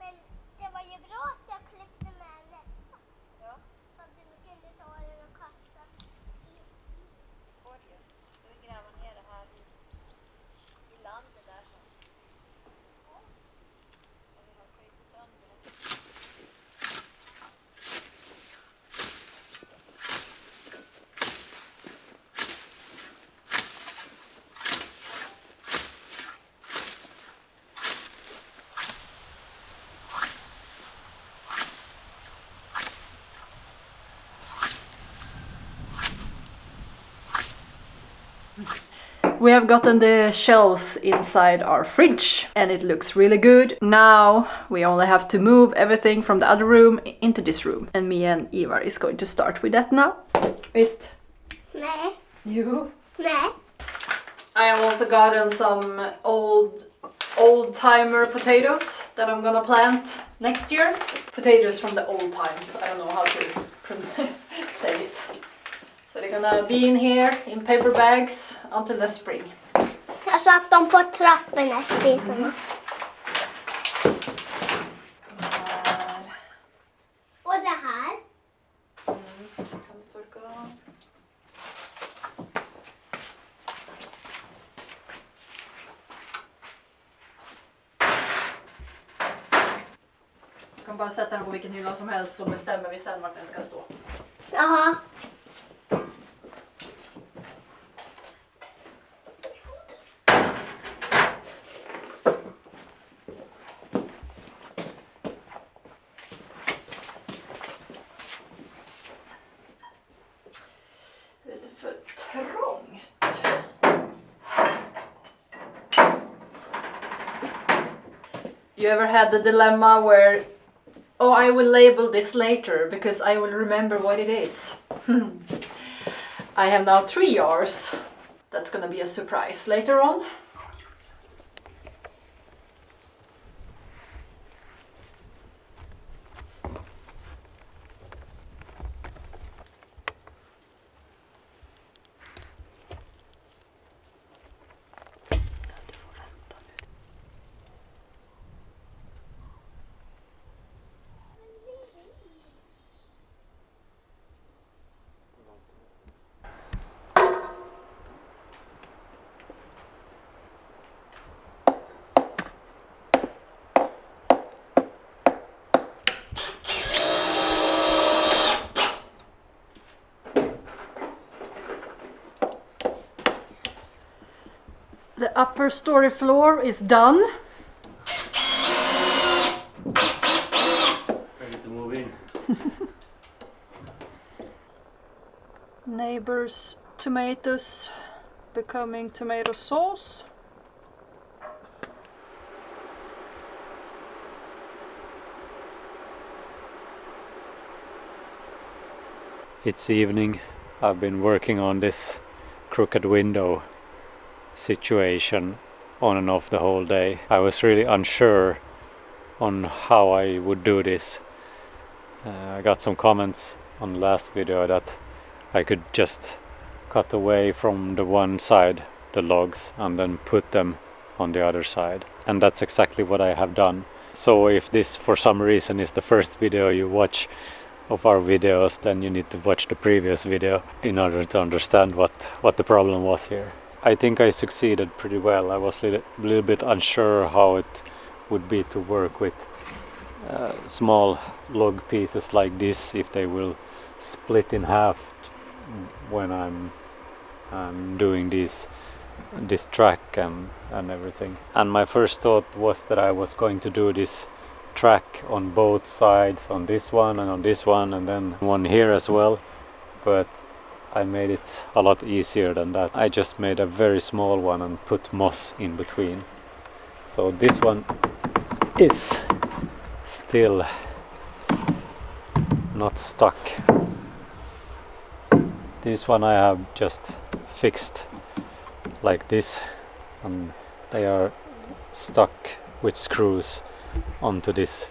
Men det var ju bra att jag klippte med en nästa. Ja. Så att du kunde ta den och kasta i. Får du. Ska vi gräva ner det här i landet där så. Ja. Och vi har klippt sönder det. We have gotten the shelves inside our fridge and it looks really good. Now we only have to move everything from the other room into this room. And me and Ivar is going to start with that now. Visst? Nej. You? Nej. I have also gotten some old-timer potatoes that I'm gonna plant next year. Potatoes from the old times. I don't know how to say it. So they're gonna be in here in paper bags until the spring. Jag satt dem på trappen bitarna. Och det här. Kan du torka dem? Jag kan bara sätta den på vilken hylla som helst så bestämmer vi sen vart den ska stå. Jaha. Lite för trångt. You ever had the dilemma where, oh, I will label this later because I will remember what it is. I have now 3 jars. That's gonna be a surprise later on. The upper story floor is done. Ready to move in. Neighbors' tomatoes becoming tomato sauce. It's evening. I've been working on this crooked window situation on and off the whole day. I was really unsure on how I would do this. I got some comments on the last video that I could just cut away from the one side the logs and then put them on the other side, and that's exactly what I have done. So if this for some reason is the first video you watch of our videos, then you need to watch the previous video in order to understand what the problem was here. I think I succeeded pretty well. I was a little bit unsure how it would be to work with small log pieces like this, if they will split in half when I'm doing this track and everything. And my first thought was that I was going to do this track on both sides, on this one and on this one, and then one here as well, but I made it a lot easier than that. I just made a very small one and put moss in between. So this one is still not stuck. This one I have just fixed like this, and they are stuck with screws onto this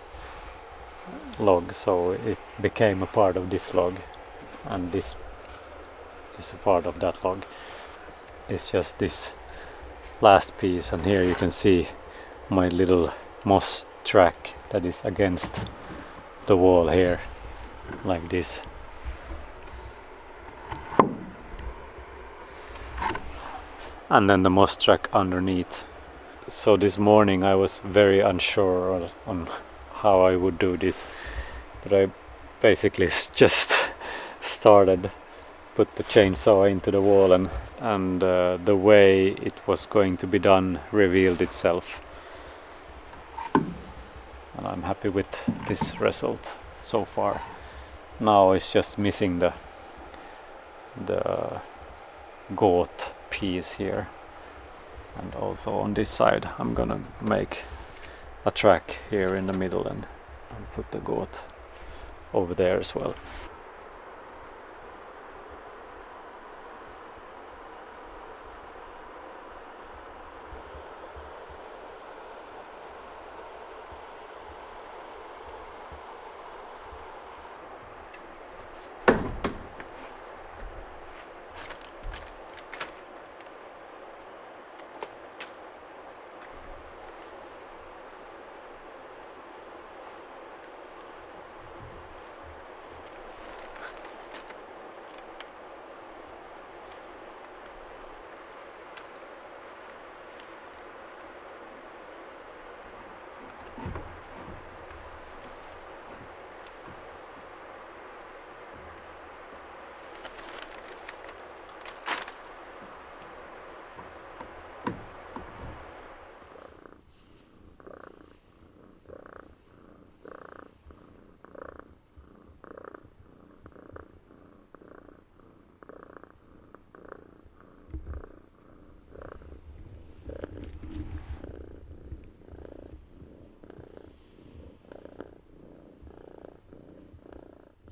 log, so it became a part of this log, and this is a part of that log. It's just this last piece, and here you can see my little moss track that is against the wall here, like this. And then the moss track underneath. So this morning I was very unsure on how I would do this, but I basically just started, put the chainsaw into the wall, and the way it was going to be done revealed itself. And I'm happy with this result so far. Now it's just missing the goat piece here, and also on this side I'm gonna make a track here in the middle and put the goat over there as well.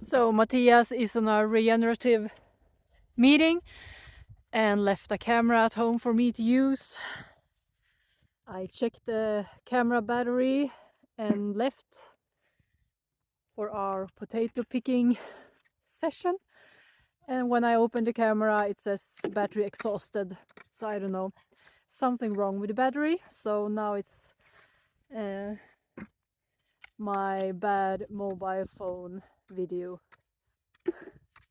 So Mathias is on a regenerative meeting and left a camera at home for me to use. I checked the camera battery and left for our potato picking session. And when I opened the camera it says battery exhausted. So I don't know, something wrong with the battery. So now it's my bad mobile phone video.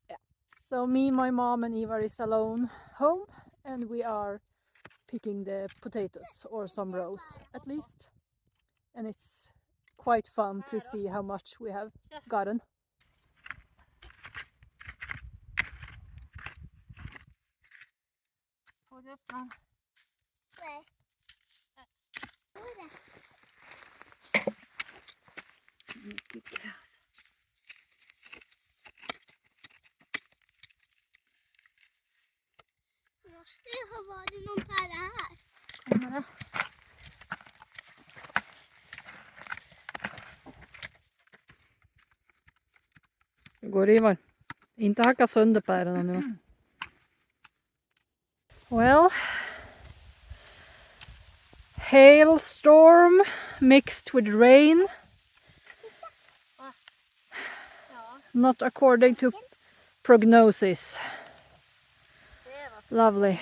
Yeah. So me, my mom and Ivar is alone home, and we are picking the potatoes, or some rows at least. And it's quite fun to see how much we have gotten. Nej. Måste det ha varit någon pärla här? Går Ivar. Inte hacka sönder päronen nu. Well, hailstorm mixed with rain. Not according to prognosis. Lovely.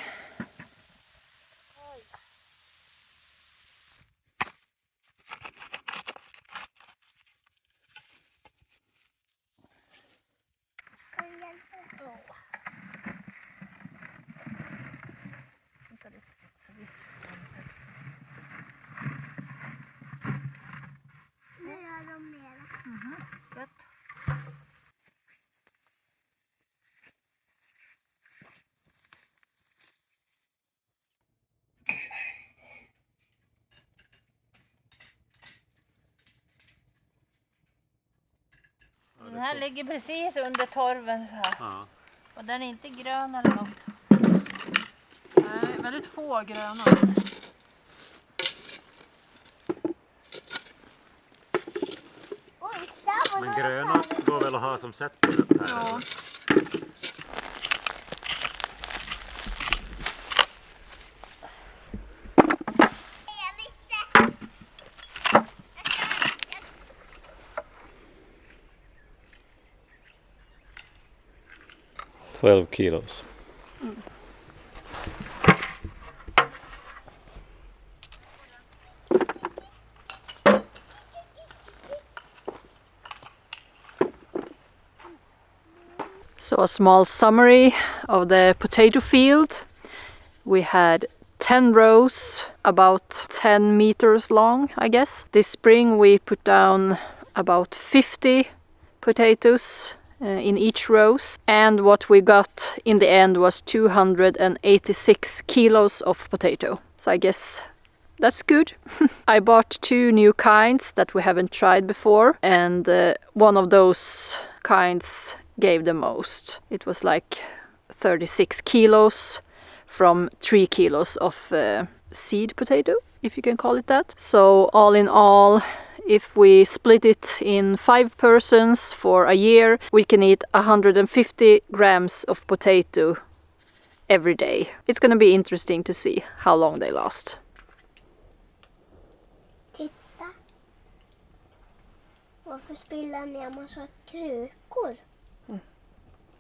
Nu gör de mera. Gött. Den här ligger precis under torven så här. Ja. Och den är inte grön eller något. Nej, väldigt få gröna. Oj, där var Men några gröna pärlor. går väl att ha som sätter här? Ja. Lite. 12 kilos. So a small summary of the potato field. We had 10 rows, about 10 meters long, I guess. This spring we put down about 50 potatoes in each rows, and what we got in the end was 286 kilos of potato. So I guess that's good. I bought 2 new kinds that we haven't tried before, and one of those kinds gave the most. It was like 36 kilos from 3 kilos of seed potato, if you can call it that. So all in all, if we split it in 5 persons for a year, we can eat 150 grams of potato every day. It's gonna be interesting to see how long they last. Titta. Varför spiller ni en massa krukor?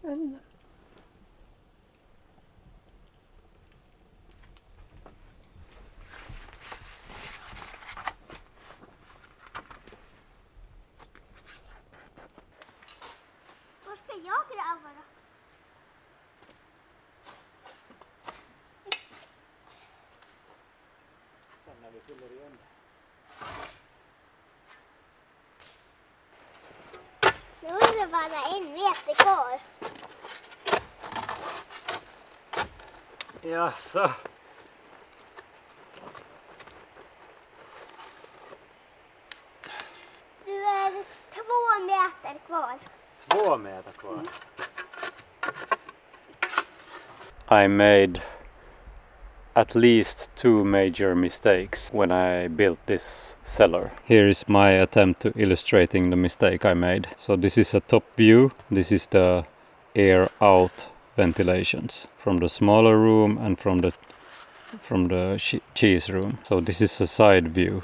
Var ska jag gräva då? Nu är det bara en meter kvar. Jaså? Du är 2 meter kvar. 2 meter kvar. I made at least 2 major mistakes when I built this cellar. Here is my attempt to illustrating the mistake I made. So this is a top view. This is the air out ventilations from the smaller room and from the cheese room. So this is a side view,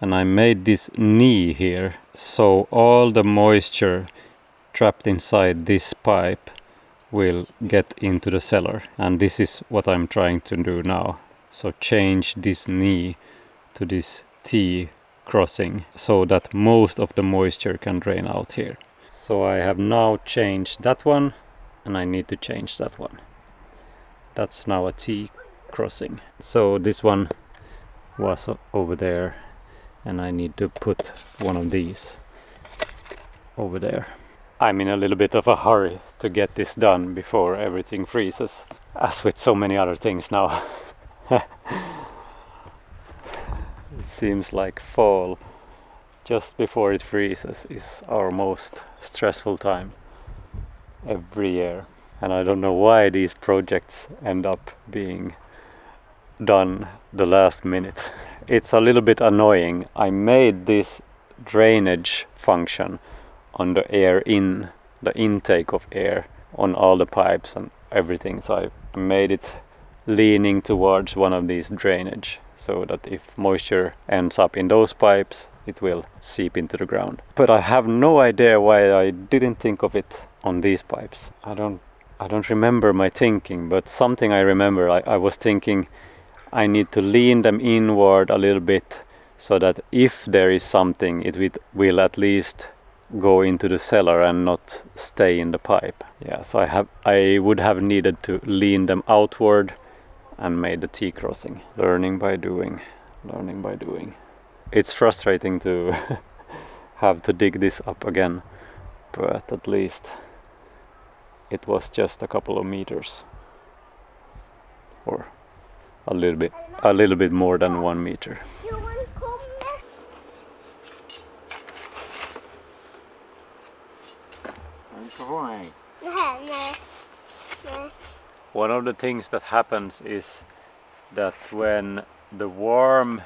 and I made this knee here so all the moisture trapped inside this pipe will get into the cellar, and this is what I'm trying to do now. So change this knee to this T crossing so that most of the moisture can drain out here. So I have now changed that one, and I need to change that one. That's now a T crossing. So this one was over there, and I need to put one of these over there. I'm in a little bit of a hurry to get this done before everything freezes, as with so many other things now. It seems like fall just before it freezes is our most stressful time every year, and I don't know why these projects end up being done the last minute. It's a little bit annoying. I made this drainage function on the air in, the intake of air on all the pipes and everything, so I made it leaning towards one of these drainage so that if moisture ends up in those pipes it will seep into the ground. But I have no idea why I didn't think of it on these pipes. I don't remember my thinking, but something I remember, I was thinking I need to lean them inward a little bit so that if there is something it will at least go into the cellar and not stay in the pipe. Yeah, so I would have needed to lean them outward and made the T crossing. Learning by doing. It's frustrating to have to dig this up again, but at least it was just a couple of meters, or a little bit more than 1 meter. One of the things that happens is that when the warm,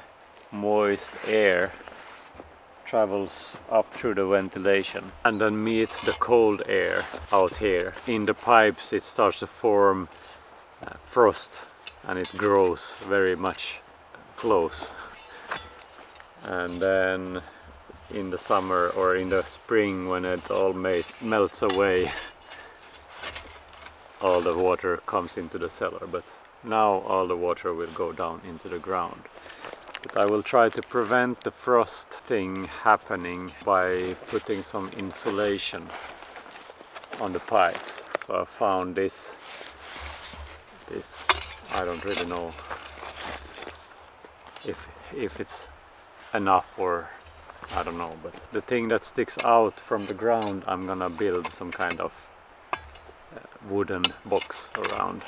moist air travels up through the ventilation and then meets the cold air out here, in the pipes it starts to form frost, and it grows very much close. And then in the summer or in the spring, when it all melts away, all the water comes into the cellar, but now all the water will go down into the ground. But I will try to prevent the frost thing happening by putting some insulation on the pipes So I found this, I don't really know if it's enough or I don't know, but the thing that sticks out from the ground, I'm gonna build some kind of wooden box around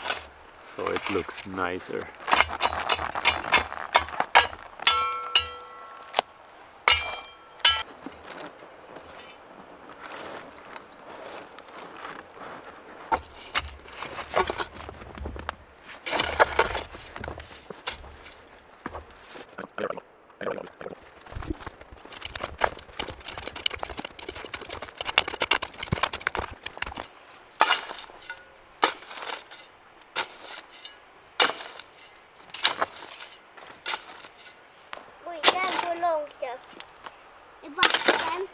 so it looks nicer. Oj, den går långt upp i backen.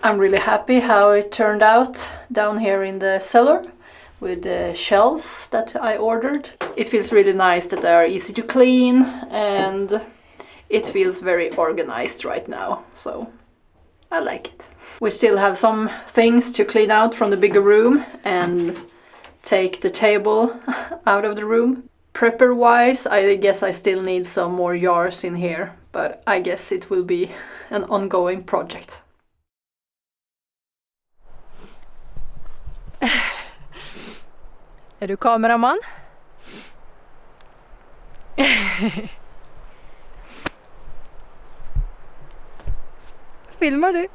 I'm really happy how it turned out down here in the cellar with the shelves that I ordered. It feels really nice that they are easy to clean and it feels very organized right now, so I like it. We still have some things to clean out from the bigger room and take the table out of the room. Prepper wise, I guess I still need some more jars in here, but I guess it will be an ongoing project. Är du kameraman? Filmar du?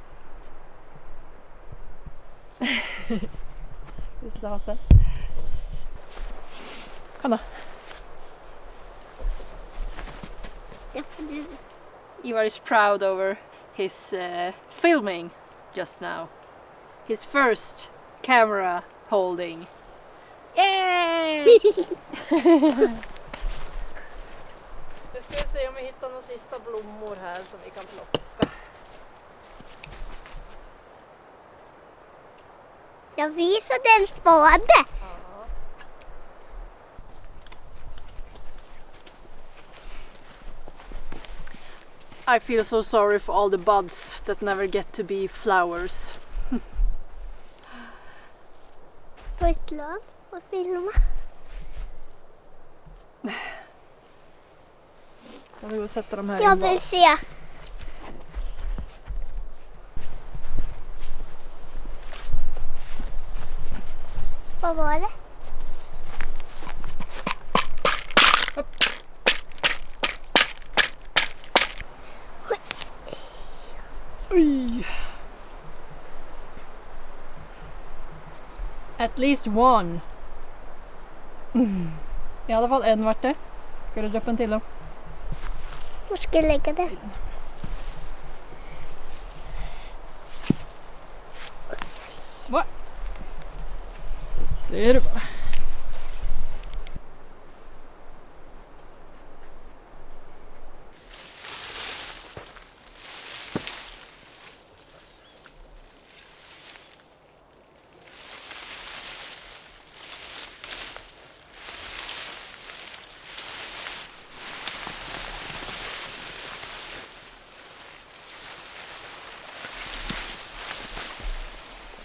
Du sitter fast där. Kom då. Ivar is proud over his filming just now. His first camera holding. Yay! Nu ska vi se om vi hittar några sista blommor här som vi kan plocka. Jag visade en spade. I feel so sorry for all the buds that never get to be flowers. På ett lag och filma. Jag vill sätta dem här i Jag en vill vas. se. Vad var det? Oj. At least one. I alla fall en vart det. Ska du droppa en till då? Var ska jag lägga det? Va? Ser du bara.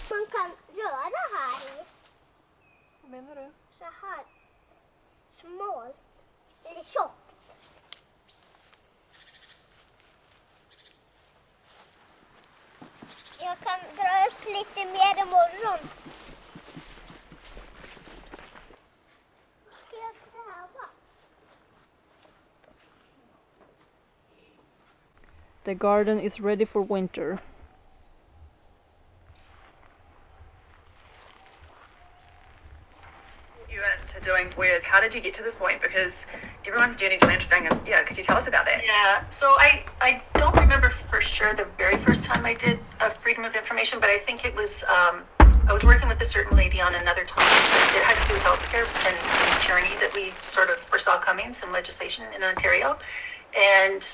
Man kan röra här i. Vad menar du? Så här. Smal. Eller tjock. Jag kan dra upp lite mer imorgon. Vad ska jag gräva? The garden is ready for winter. You into doing voyeurs. How did you get to this point? Because everyone's journey is really interesting, and yeah, could you tell us about that? Yeah, so I don't remember for sure the very first time I did Freedom of Information, but I think it was, I was working with a certain lady on another topic. It had to do with healthcare and some tyranny that we sort of foresaw coming, some legislation in Ontario. And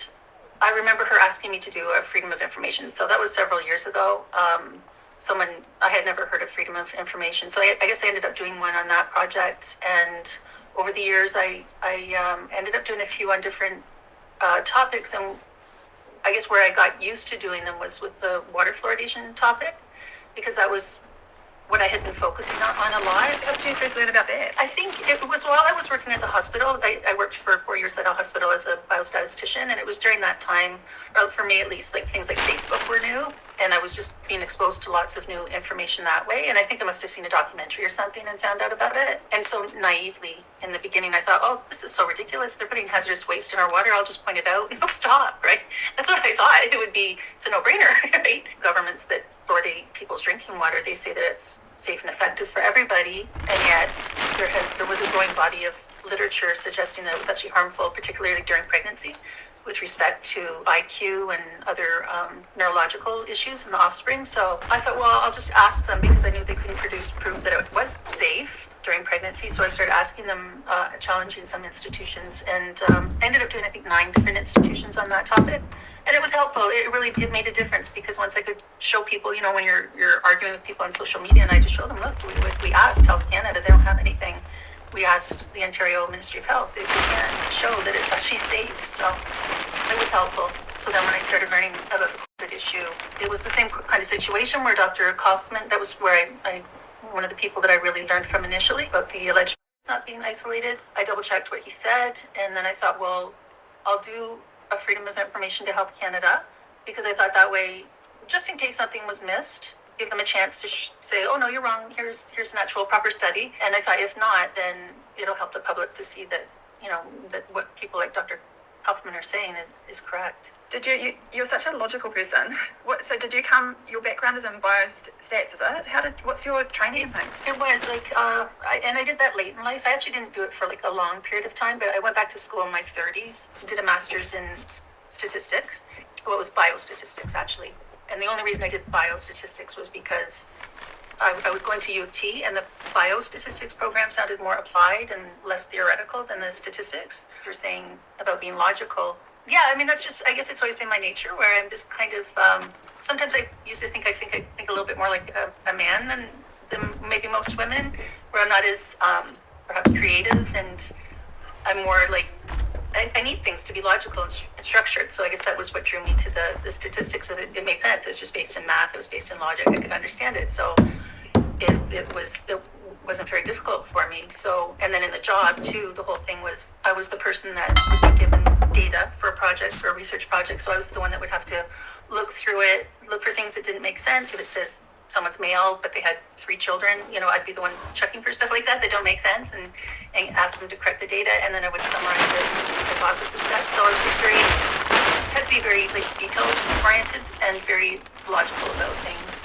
I remember her asking me to do a Freedom of Information. So that was several years ago. I had never heard of Freedom of Information. So I guess I ended up doing one on that project. And over the years, I ended up doing a few on different topics. And I guess where I got used to doing them was with the water fluoridation topic, because that was what I had been focusing on a lot. How did you first learn about that? I think it was while I was working at the hospital. I worked for 4 years at a hospital as a biostatistician, and it was during that time, for me at least, like things like Facebook were new, and I was just being exposed to lots of new information that way. And I think I must have seen a documentary or something and found out about it. And so naively, in the beginning, I thought, oh, this is so ridiculous. They're putting hazardous waste in our water. I'll just point it out and they'll stop, right? That's what I thought. It would be, it's a no-brainer, right? Governments that fluoridate people's drinking water, they say that it's safe and effective for everybody, and yet there was a growing body of literature suggesting that it was actually harmful, particularly during pregnancy, with respect to IQ and other neurological issues in the offspring. So I thought, well, I'll just ask them, because I knew they couldn't produce proof that it was safe during pregnancy. So I started asking them, challenging some institutions, and ended up doing, I think, 9 different institutions on that topic. And it was helpful. It made a difference, because once I could show people, you know, when you're arguing with people on social media, and I just show them, look, we asked Health Canada, they don't have anything. We asked the Ontario Ministry of Health, they can't show that it's actually safe. So it was helpful. So then when I started learning about the COVID issue, it was the same kind of situation where Dr. Kaufman, that was where I one of the people that I really learned from initially about the alleged not being isolated. I double checked what he said, and then I thought, well, I'll do a Freedom of Information to Health Canada, because I thought that way, just in case something was missed, give them a chance to say, oh no, you're wrong, here's an actual proper study. And I thought, if not, then it'll help the public to see that, you know, that what people like Dr. Kaufman are saying is correct. You're such a logical person. So did you your background is in biostats, is it? What's your training and things? It was like, I did that late in life. I actually didn't do it for like a long period of time, but I went back to school in my 30s, did a master's in statistics. Well, it was biostatistics actually. And the only reason I did biostatistics was because I was going to U of T, and the biostatistics program sounded more applied and less theoretical than the statistics. You're saying about being logical. Yeah, I mean, that's just, I guess it's always been my nature, where I'm just kind of, sometimes I used to think I think a little bit more like a man than maybe most women, where I'm not as perhaps creative, and I'm more like, I need things to be logical and structured. So I guess that was what drew me to the statistics. Was it made sense. It was just based in math. It was based in logic. I could understand it. So it wasn't very difficult for me. So, and then in the job too, the whole thing was, I was the person that would be given data for a research project. So I was the one that would have to look through it, look for things that didn't make sense. If it says someone's male, but they had 3 children, you know, I'd be the one checking for stuff like that don't make sense, and ask them to correct the data, and then I would summarize it in hypothesis tests. So I was just had to be very like detail oriented and very logical about things.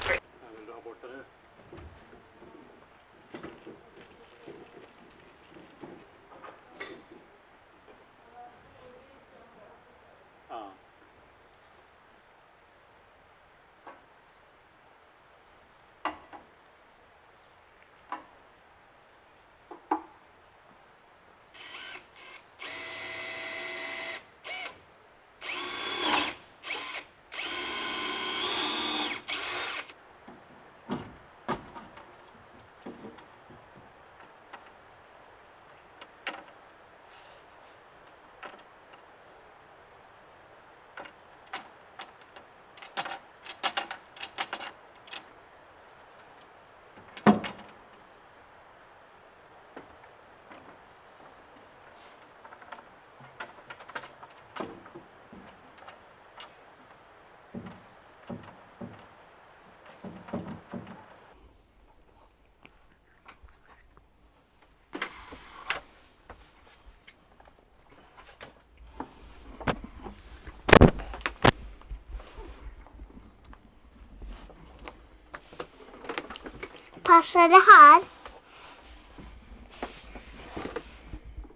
kanske det här.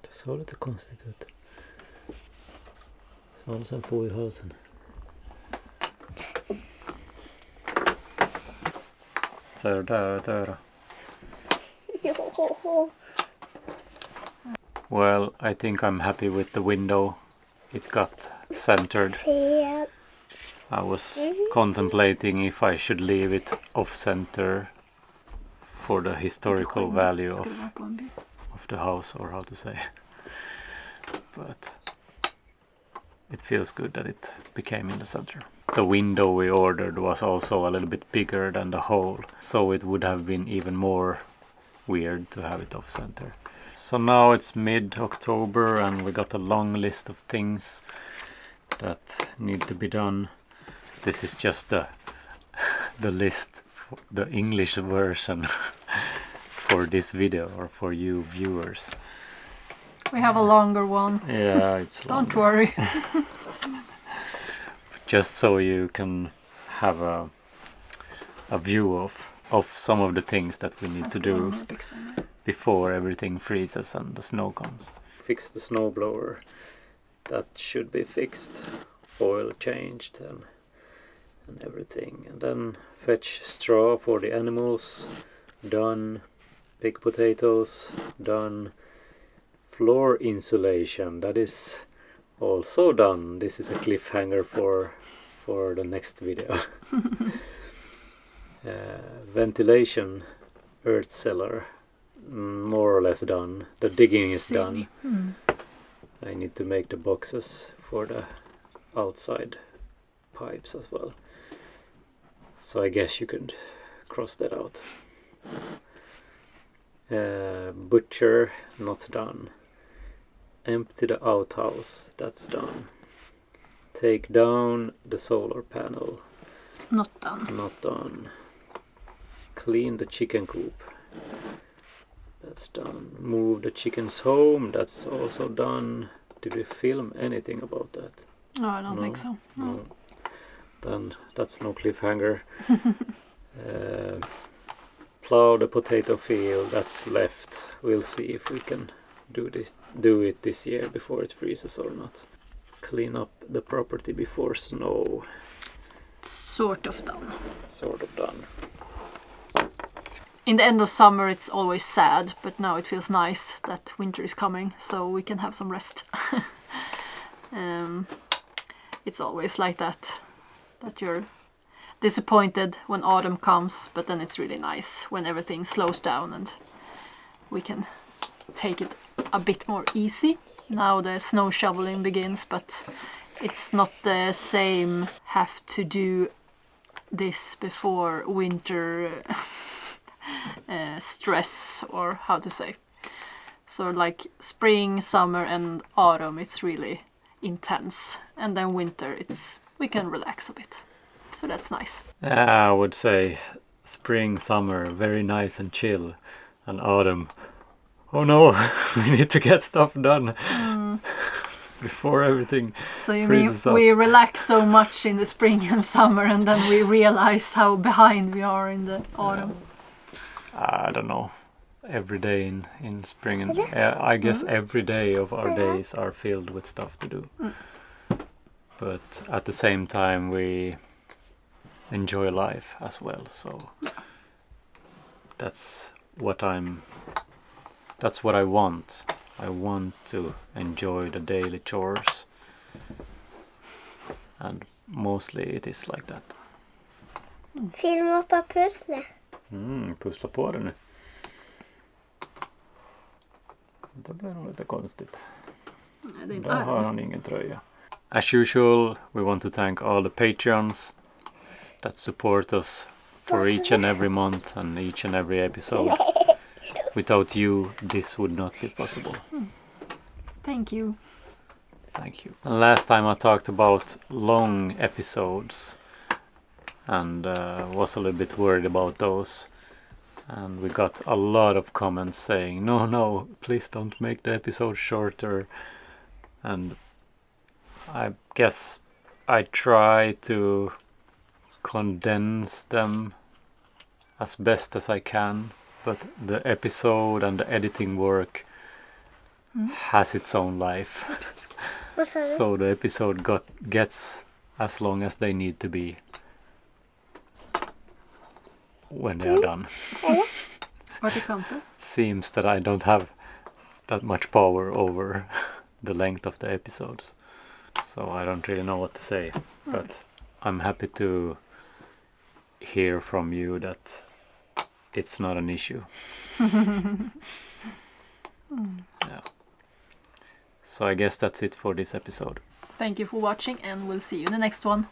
Det såg lite konstigt ut. Svansen får i halsen. Så är det där ett öra. Well, I think I'm happy with the window. It got centered. I was contemplating if I should leave it off-center for the historical value of the house, or how to say. But it feels good that it became in the center. The window we ordered was also a little bit bigger than the hole, so it would have been even more weird to have it off-center. So now it's mid-October and we got a long list of things that need to be done. This is just the list, the English version for this video or for you viewers. We have a longer one. Yeah, it's Don't longer. worry. Just so you can have a view of some of the things that we need to do before everything freezes and the snow comes. Fix the snowblower. That should be fixed. Oil changed and everything. And then fetch straw for the animals. Done. Pick potatoes. Done. Floor insulation. That is also done. This is a cliffhanger for the next video. Ventilation. Earth cellar. More or less done. The digging is done. I need to make the boxes for the outside pipes as well. So I guess you could cross that out. Butcher, not done. Empty the outhouse, that's done. Take down the solar panel. Not done. Not done. Clean the chicken coop. That's done. Move the chickens home. That's also done. Did we film anything about that? No, I don't think so. No. Then that's no cliffhanger. Plow the potato field. That's left. We'll see if we can do it this year before it freezes or not. Clean up the property before snow. Sort of done. Sort of done. In the end of summer it's always sad, but now it feels nice that winter is coming, so we can have some rest. It's always like that you're disappointed when autumn comes, but then it's really nice when everything slows down and we can take it a bit more easy. Now the snow shoveling begins, but it's not the same have to do this before winter stress, or how to say. So like spring, summer and autumn it's really intense, and then winter we can relax a bit, so that's nice. I would say spring, summer very nice and chill, and autumn, oh no, we need to get stuff done before everything so you freezes mean up. we relax so much in the spring and summer and then we realize how behind we are in the autumn? I don't know, every day in spring and I guess every day of our days are filled with stuff to do. But at the same time we enjoy life as well, so that's what I want. I want to enjoy the daily chores, and mostly it is like that. Filma på pusslet. Pussla på det nu. Det blir nog lite konstigt. Där har han ingen tröja. As usual, we want to thank all the Patreons that support us for each and every month and each and every episode. Without you, this would not be possible. Thank you. Thank you. And last time I talked about long episodes and was a little bit worried about those. And we got a lot of comments saying, no, please don't make the episode shorter. And I guess I try to condense them as best as I can, but the episode and the editing work has its own life. Vad sa du? So the episode gets as long as they need to be when they are done. Vart är kanten? Seems that I don't have that much power over the length of the episodes. So I don't really know what to say. But I'm happy to hear from you that it's not an issue. Yeah. So I guess that's it for this episode. Thank you for watching and we'll see you in the next one.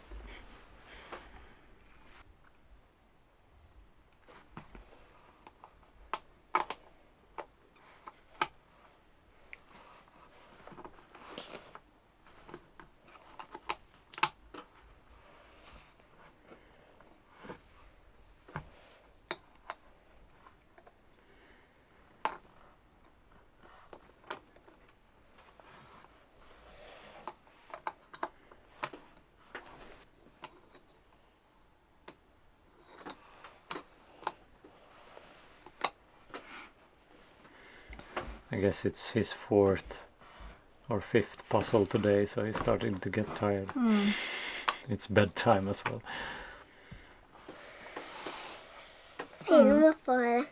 I guess it's his 4th or 5th puzzle today, so he's starting to get tired. It's bedtime as well. Filma på det.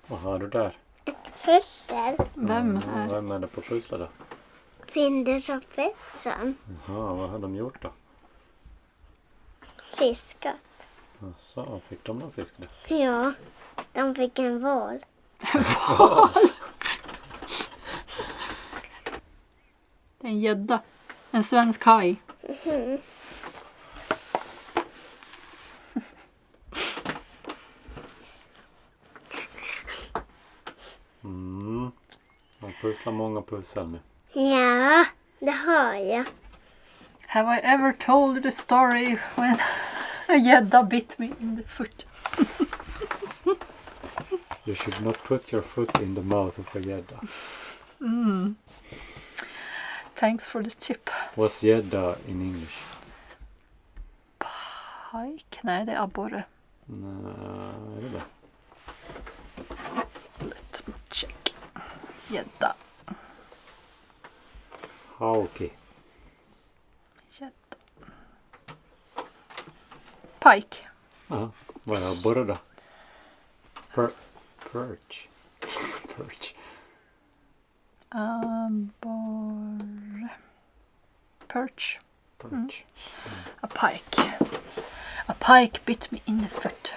Vad har du där? Pussel. Vem är? Vem är det på pusslet då? Finders och Pettersson. Jaha, vad har de gjort då? Fiskat. Asså, fick de någon fisk där? Ja, de fick en val. Det är en gädda. En svensk haj. De pusslar många pussel nu. Ja, det har jag. Have I ever told the story when a gädda bit me in the foot? You should not put your foot in the mouth of a gädda. Thanks for the tip. What's gädda in English? Pike? Nej, det är abborre. Nej, är det det? Let's check. Gädda. Hauki. Gädda. Pike. Jaha, vad är abborre då? Perch. Perch. Abborre. Perch. Perch. A pike. A pike bit me in the foot.